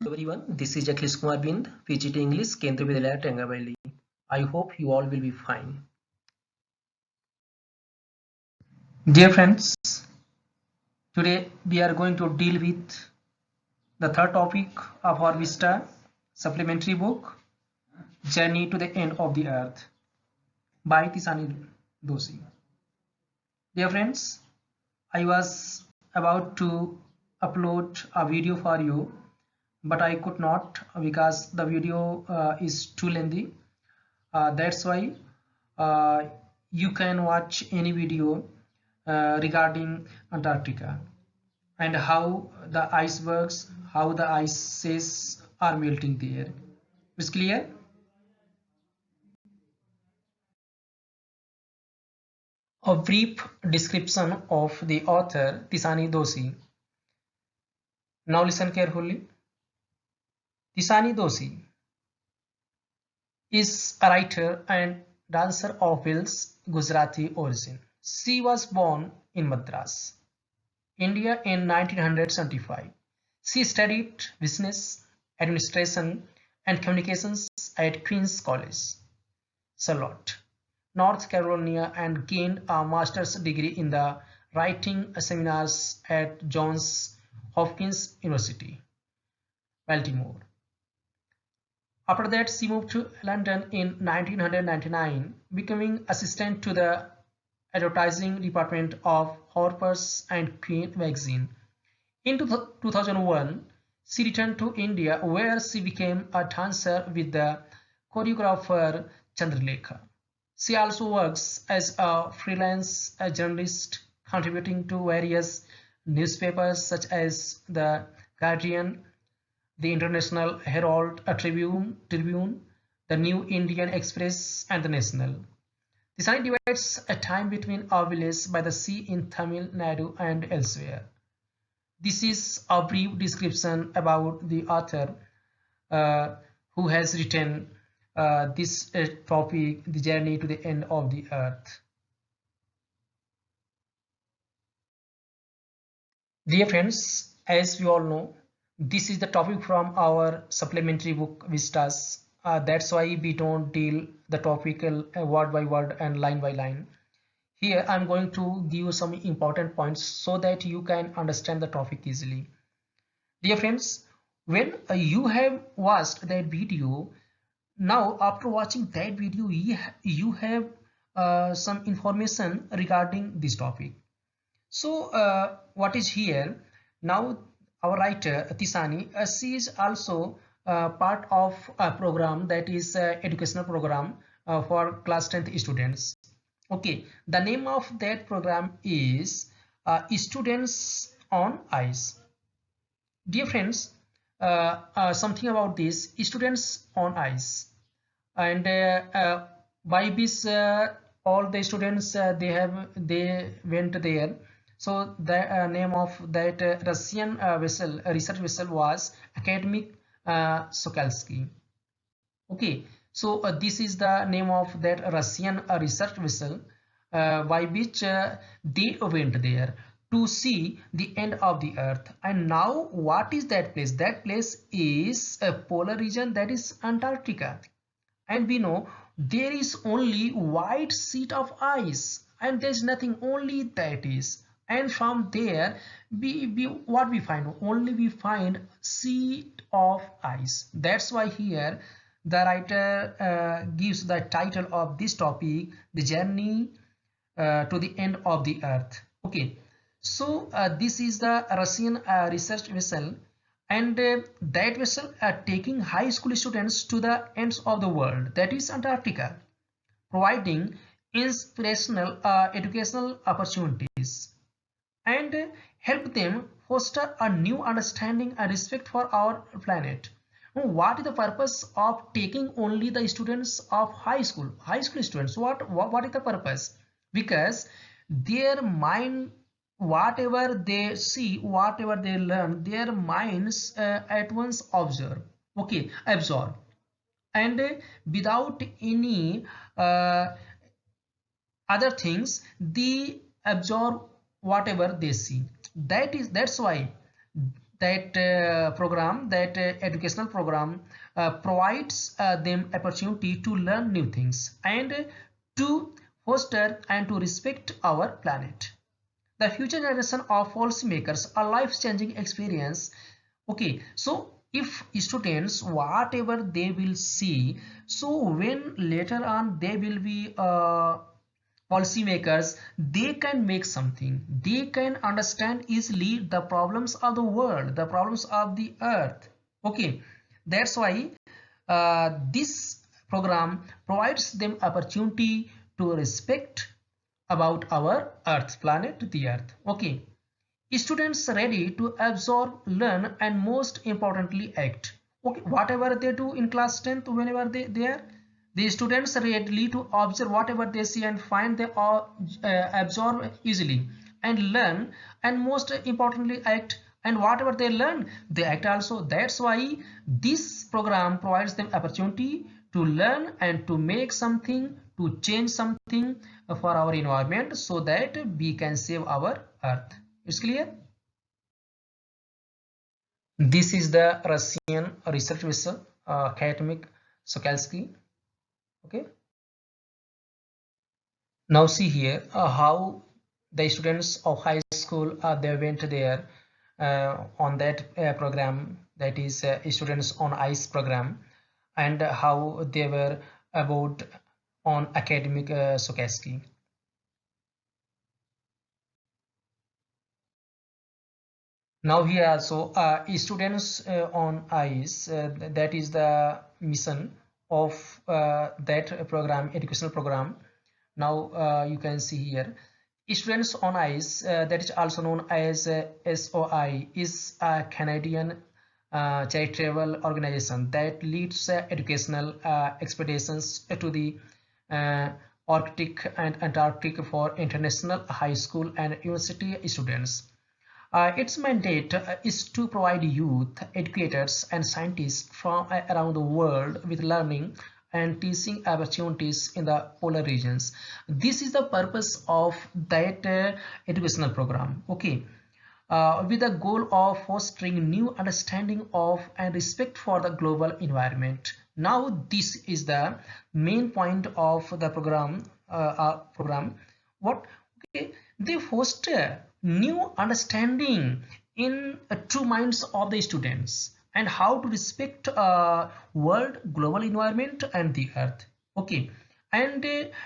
everyone, this is Akhilesh Kumar Bind, PGT English, Kendriya Vidyalaya, Tengavalli. I hope you all will be fine. Dear friends, today we are going to deal with the third topic of our Vista supplementary book, Journey to the End of the Earth by Tisani Doshi. Dear friends, I was about to upload a video for you, but I could not because the video is too lengthy. That's why you can watch any video regarding Antarctica and how the icebergs, how the ices are melting there. Is clear? A brief description of the author Tisani Doshi. Now listen carefully. Tisani Doshi is a writer and dancer of Welsh Gujarati origin. She was born in Madras, India in 1975. She studied business, administration and communications at Queen's College, Charlotte, North Carolina, and gained a master's degree in the writing seminars at Johns Hopkins University, Baltimore. After that, she moved to London in 1999, becoming assistant to the advertising department of Harper's and Queen magazine. In 2001, she returned to India, where she became a dancer with the choreographer Chandralekha. She also works as a freelance journalist, contributing to various newspapers such as The Guardian, the International Herald Tribune, the New Indian Express, and the National. Tisani divides a time between our village by the sea in Tamil Nadu and elsewhere. This is a brief description about the author who has written this topic, The Journey to the End of the Earth. Dear friends, as we all know, this is the topic from our supplementary book Vistas. That's why we don't deal the topical word by word and line by line. Here I'm going to give you some important points so that you can understand the topic easily. Dear friends, when you have watched that video, now after watching that video, you have some information regarding this topic. So what is here now? Our writer Tisani, she is also part of a program that is educational program for class 10th students. Okay, the name of that program is Students on Ice. Dear friends, something about this Students on Ice, and by this all the students they went there. So the name of that Russian vessel, research vessel, was Academic Sokolsky. Okay, so this is the name of that Russian research vessel by which they went there to see the end of the earth. And now what is that place? That place is a polar region, that is Antarctica. And we know there is only white sheet of ice, and there's nothing, only that is. And from there what we find, only we find sheet of ice. That's why here the writer gives the title of this topic, The Journey to the End of the Earth. Okay, so this is the Russian research vessel, and that vessel taking high school students to the ends of the world, that is Antarctica, providing inspirational educational opportunities and help them foster a new understanding and respect for our planet. What is the purpose of taking only the students of high school students? What is the purpose? Because their mind, whatever they see, whatever they learn, their minds at once absorb, and without any other things, they absorb whatever they see. That's why that program, that educational program provides them opportunity to learn new things and to foster and to respect our planet. The future generation of policymakers a life-changing experience. Okay, so if students whatever they will see, so when later on they will be policymakers, they can make something, they can understand easily the problems of the world, the problems of the earth. Okay, that's why this program provides them opportunity to respect about our earth planet, the earth. Okay, students ready to absorb, learn, and most importantly act. Okay, whatever they do in class 10th, whenever they are, the students are ready to observe whatever they see and find, they absorb easily and learn, and most importantly act, and whatever they learn they act also. That's why this program provides them opportunity to learn and to make something, to change something for our environment so that we can save our earth. It's clear? This is the Russian research vessel, Academic Sokolsky. Okay. Now see here how the students of high school they went there on that program, that is students on ICE program, and how they were about on Academic Sokolsky. Now here also students on ICE, that is the mission of that program, educational program. Now you can see here students on ICE, that is also known as SOI, is a Canadian charitable organization that leads educational expeditions to the uh, Arctic and Antarctic for international high school and university students. Its mandate is to provide youth, educators, and scientists from around the world with learning and teaching opportunities in the polar regions. This is the purpose of that educational program. Okay, with the goal of fostering new understanding of and respect for the global environment. Now, this is the main point of the program. What? Okay, they foster new understanding in true minds of the students and how to respect world, global environment, and the earth. Okay, and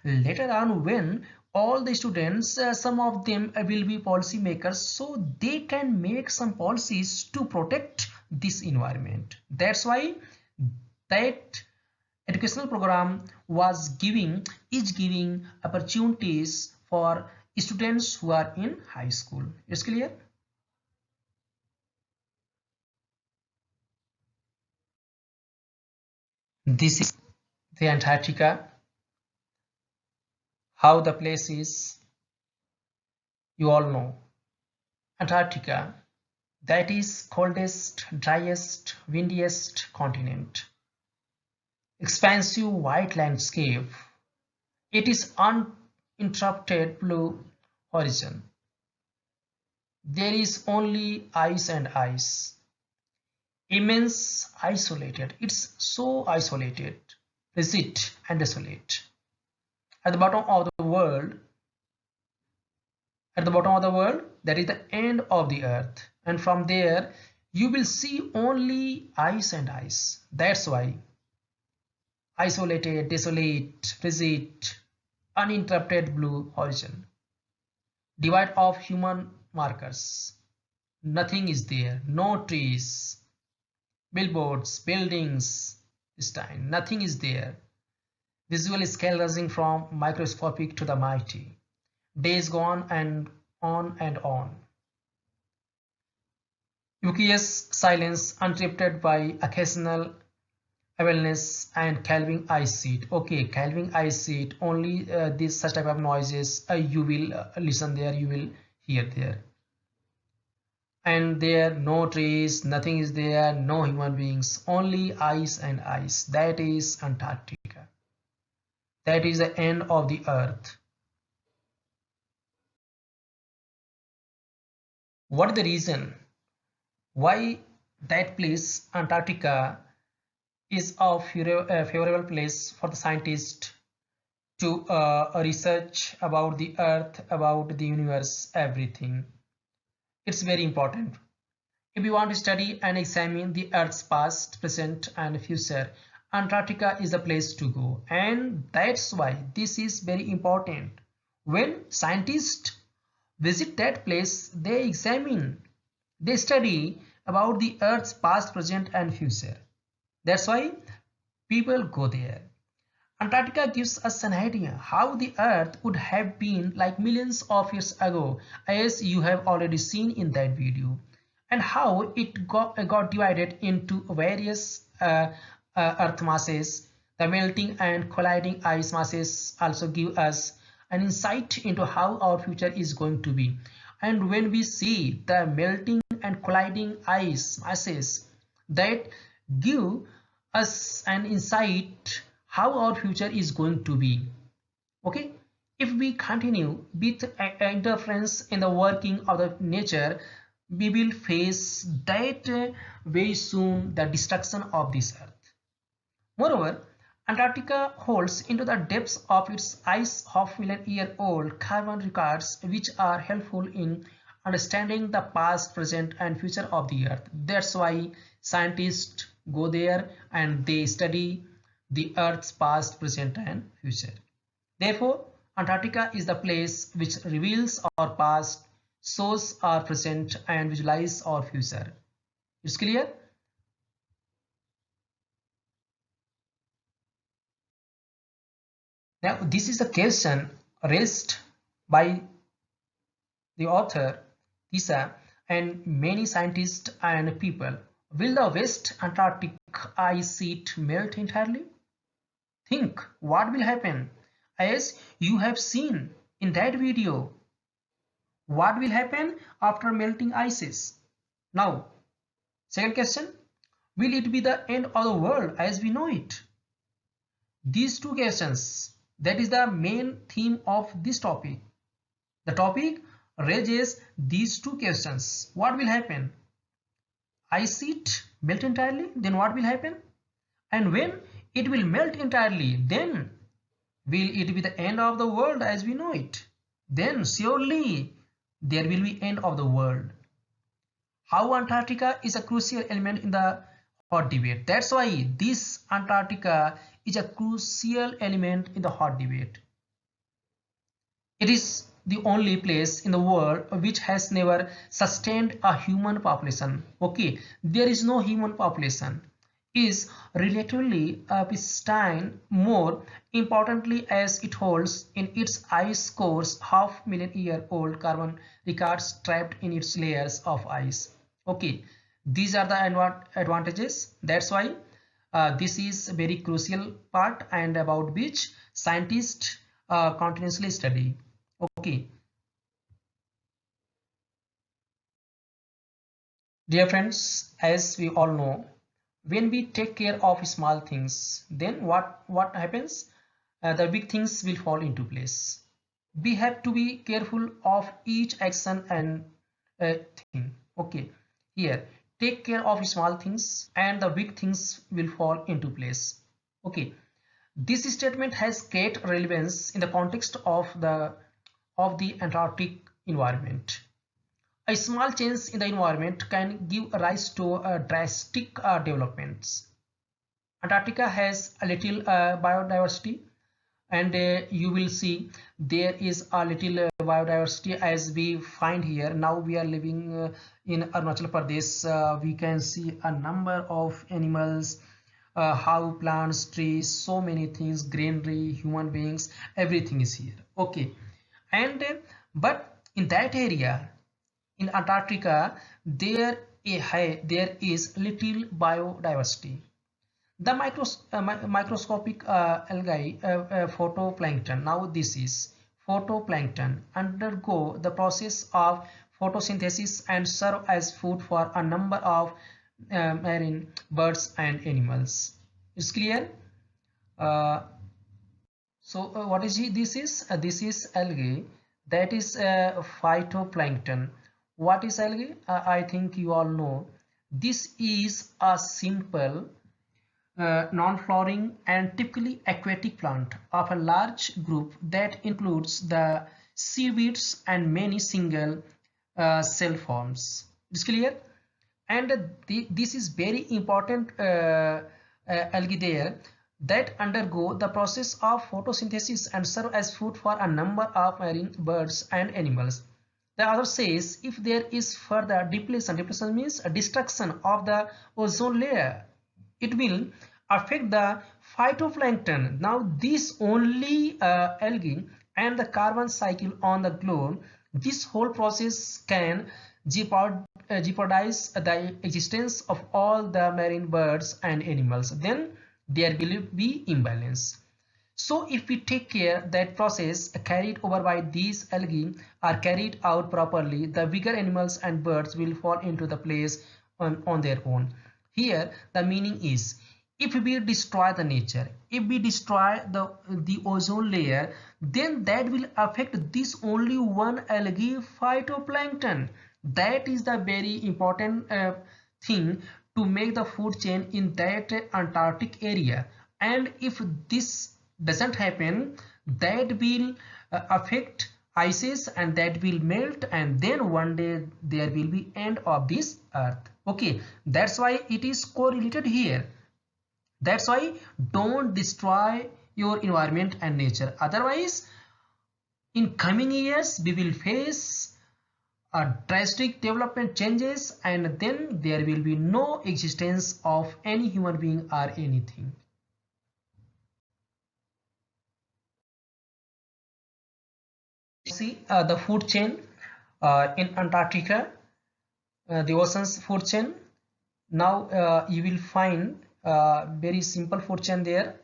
later on when all the students, some of them will be policy makers, so they can make some policies to protect this environment. That's why that educational program was giving, is giving opportunities for students who are in high school. It's clear? This is the Antarctica. How the place is, you all know. Antarctica, that is coldest, driest, windiest continent. Expansive white landscape. It is uninterrupted blue horizon. There is only ice and ice. Immense, isolated. It's so isolated, rigid and desolate. At the bottom of the world, at the bottom of the world, that is the end of the earth. And from there, you will see only ice and ice. That's why isolated, desolate, rigid, uninterrupted blue horizon. Divide of human markers. Nothing is there. No trees, billboards, buildings. This time, nothing is there. Visual scale rising from microscopic to the mighty. Days go on and on and on. Ukious silence uninterrupted by occasional awareness and calving ice sheet. Okay, calving ice sheet, only this such type of noises you will listen there, you will hear there. And there no trees, nothing is there, no human beings, only ice and ice. That is Antarctica. That is the end of the earth. What is the reason? why that place Antarctica is a favorable place for the scientist to research about the earth, about the universe, everything. It's very important. If you want to study and examine the earth's past, present and future, Antarctica is the place to go, and that's why this is very important. When scientists visit that place, they examine, they study about the earth's past, present and future. That's why people go there. Antarctica gives us an idea how the earth would have been like millions of years ago, as you have already seen in that video, and how it got divided into various earth masses. The melting and colliding ice masses also give us an insight into how our future is going to be. And when we see the melting and colliding ice masses, that give us an insight how our future is going to be. Okay, if we continue with interference in the working of the nature, we will face that very soon, the destruction of this earth. Moreover, Antarctica holds into the depths of its ice half-million-year-old carbon records, which are helpful in understanding the past, present and future of the earth. That's why scientists go there and they study the earth's past, present and future. Therefore, Antarctica is the place which reveals our past, shows our present and visualizes our future. It's clear? Now, this is a question raised by the author Tisa and many scientists and people. Will the West Antarctic ice sheet melt entirely? Think what will happen. As you have seen in that video, what will happen after melting ices? Now, second question, will it be the end of the world as we know it? These two questions, that is the main theme of this topic. The topic raises these two questions. What will happen? Ice sheet melt entirely, then what will happen? And when it will melt entirely, then will it be the end of the world as we know it? Then surely there will be end of the world. How Antarctica is a crucial element in the hot debate. That's why this Antarctica is a crucial element in the hot debate. It is the only place in the world which has never sustained a human population. Okay, there is no human population. Is relatively pristine, more importantly as it holds in its ice cores half-million-year-old carbon records trapped in its layers of ice. Okay, these are the advantages. That's why this is a very crucial part and about which scientists continuously study. Okay, dear friends, as we all know, when we take care of small things, then what happens? The big things will fall into place. We have to be careful of each action and thing. Okay, here take care of small things and the big things will fall into place. Okay, this statement has great relevance in the context of the Antarctic environment. A small change in the environment can give rise to drastic developments. Antarctica has a little biodiversity, and you will see there is a little biodiversity as we find here. Now we are living in Arunachal Pradesh. We can see a number of animals, how plants, trees, so many things, greenery, human beings, everything is here. Okay, and but in that area, in Antarctica, there is little biodiversity. The microscopic algae, phytoplankton, now this is phytoplankton, undergo the process of photosynthesis and serve as food for a number of marine birds and animals. It's clear? Uh, what is this? This is algae, that is phytoplankton. What is algae? I think you all know. This is a simple non-flowering and typically aquatic plant of a large group that includes the seaweeds and many single cell forms. It's clear? And this is very important algae there that undergo the process of photosynthesis and serve as food for a number of marine birds and animals. The author says if there is further depletion means a destruction of the ozone layer, it will affect the phytoplankton. Now this only algae and the carbon cycle on the globe, this whole process can jeopardize the existence of all the marine birds and animals. Then there will be imbalance. So if we take care that process carried over by these algae are carried out properly, the bigger animals and birds will fall into the place on their own. Here the meaning is, if we destroy the nature, if we destroy the ozone layer, then that will affect this only one algae, phytoplankton. That is the very important thing to make the food chain in that Antarctic area. And if this doesn't happen, that will affect ices and that will melt, and then one day there will be end of this earth. Okay, that's why it is correlated here. That's why don't destroy your environment and nature, otherwise in coming years we will face a drastic development changes, and then there will be no existence of any human being or anything. See the food chain in Antarctica, the ocean's food chain. Now you will find very simple food chain there.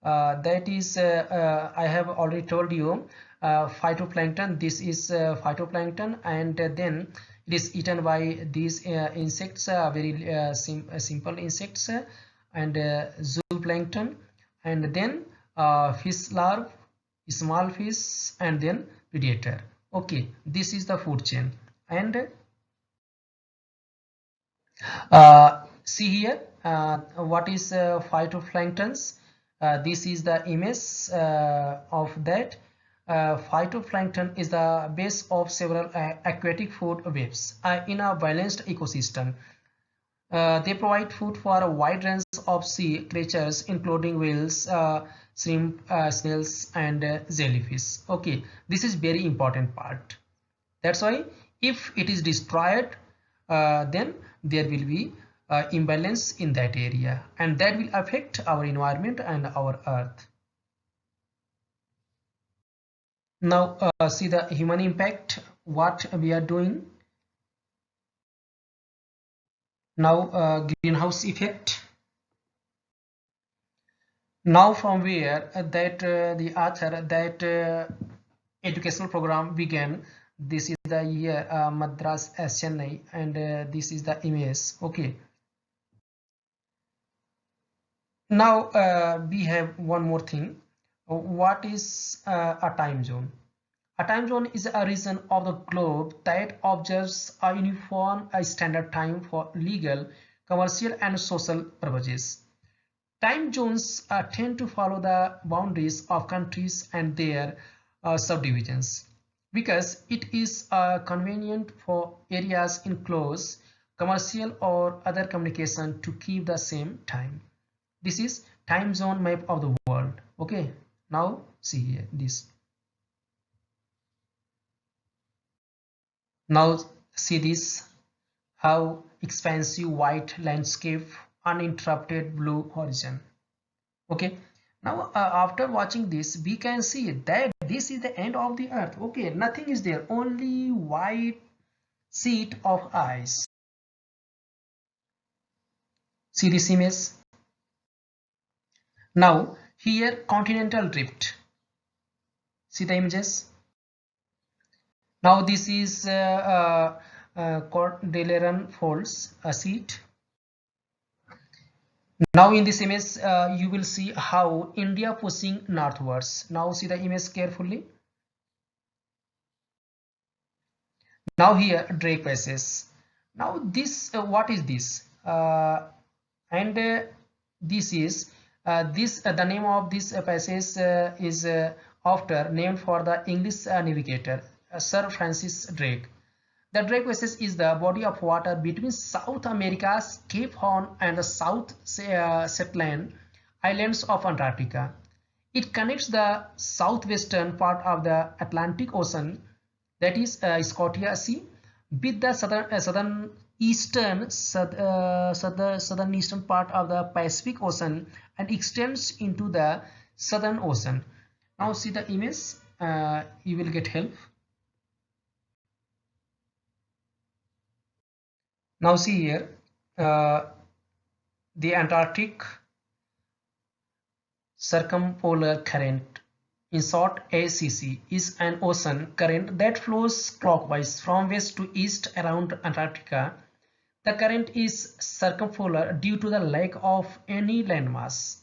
That is, I have already told you, phytoplankton. This is phytoplankton, and then it is eaten by these insects, very simple insects, and zooplankton, and then fish larvae, small fish, and then predator. Okay, this is the food chain. And see here what is phytoplanktons. This is the image of that. Phytoplankton is the base of several aquatic food webs in a balanced ecosystem. They provide food for a wide range of sea creatures, including whales, shrimp, snails, and jellyfish. Okay, this is very important part. That's why if it is destroyed, then there will be imbalance in that area, and that will affect our environment and our earth. Now see the human impact, what we are doing. Now greenhouse effect. Now from where that the author that educational program began, this is the year Madras as Chennai, and this is the image. Okay, now we have one more thing. What is a time zone? A time zone is a region of the globe that observes a uniform standard time for legal, commercial, and social purposes. Time zones tend to follow the boundaries of countries and their subdivisions because it is convenient for areas in close commercial or other communication to keep the same time. This is time zone map of the world. Okay, now see here this. Now see this, how expansive white landscape, uninterrupted blue horizon. Okay, now after watching this we can see that this is the end of the earth. Okay, nothing is there, only white sheet of ice. See this image. Now here continental drift. See the images. Now this is Cordilleran Folds, a sheet. Now in this image you will see how India pushing northwards. Now see the image carefully. Now here Drake passes. Now this what is this? and this is the name of this passage is after named for the English navigator Sir Francis Drake. The Drake Passage is the body of water between South America's Cape Horn and the South Shetland Islands of Antarctica. It connects the southwestern part of the Atlantic Ocean, that is Scotia Sea, with the southern eastern part of the Pacific Ocean and extends into the Southern Ocean. Now see the image, you will get help. Now see here, the Antarctic Circumpolar Current, in short ACC, is an ocean current that flows clockwise from west to east around Antarctica. The current is circumpolar due to the lack of any landmass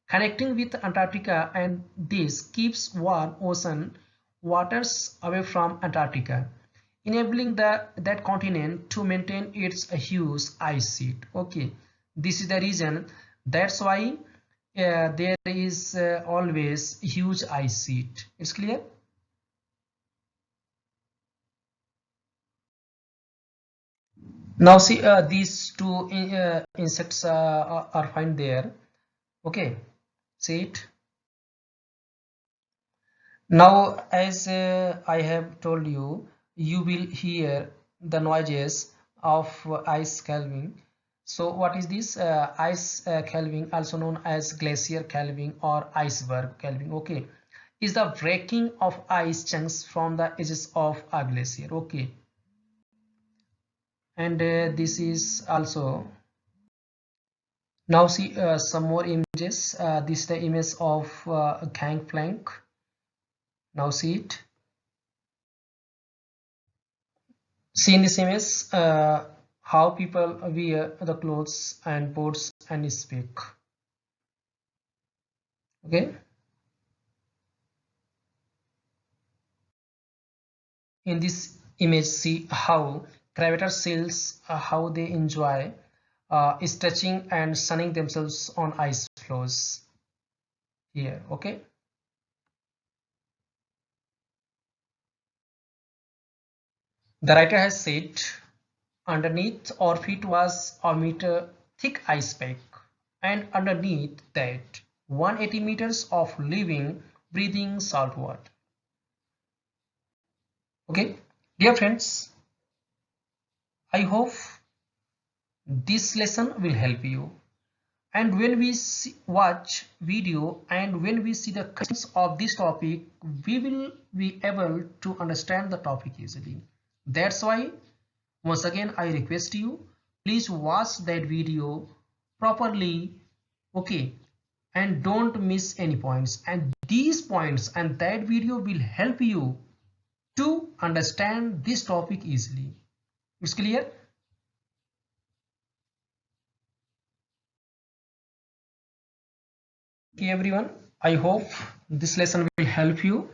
connecting with Antarctica, and this keeps warm ocean waters away from Antarctica, enabling that continent to maintain its huge ice sheet. Okay, this is the reason, that's why there is always huge ice sheet. It's clear? Now see, these two insects are found there. Okay, see it. Now as I have told you, you will hear the noises of ice calving. So what is this? Ice calving, also known as glacier calving or iceberg calving, okay, is the breaking of ice chunks from the edges of a glacier. Okay, and this is also, now see some more images. This is the image of gangplank. Now see it. See in this image how people wear the clothes and boats and speak. Okay, in this image see how cravater seals how they enjoy stretching and sunning themselves on ice floes here. Okay, the writer has said underneath our feet was a meter thick ice pack, and underneath that 180 meters of living breathing salt water. Okay, dear friends, I hope this lesson will help you, and when we watch video and when we see the questions of this topic, we will be able to understand the topic easily. That's why once again I request you, please watch that video properly, okay, and don't miss any points, and these points and that video will help you to understand this topic easily. It's clear? Okay everyone, I hope this lesson will help you.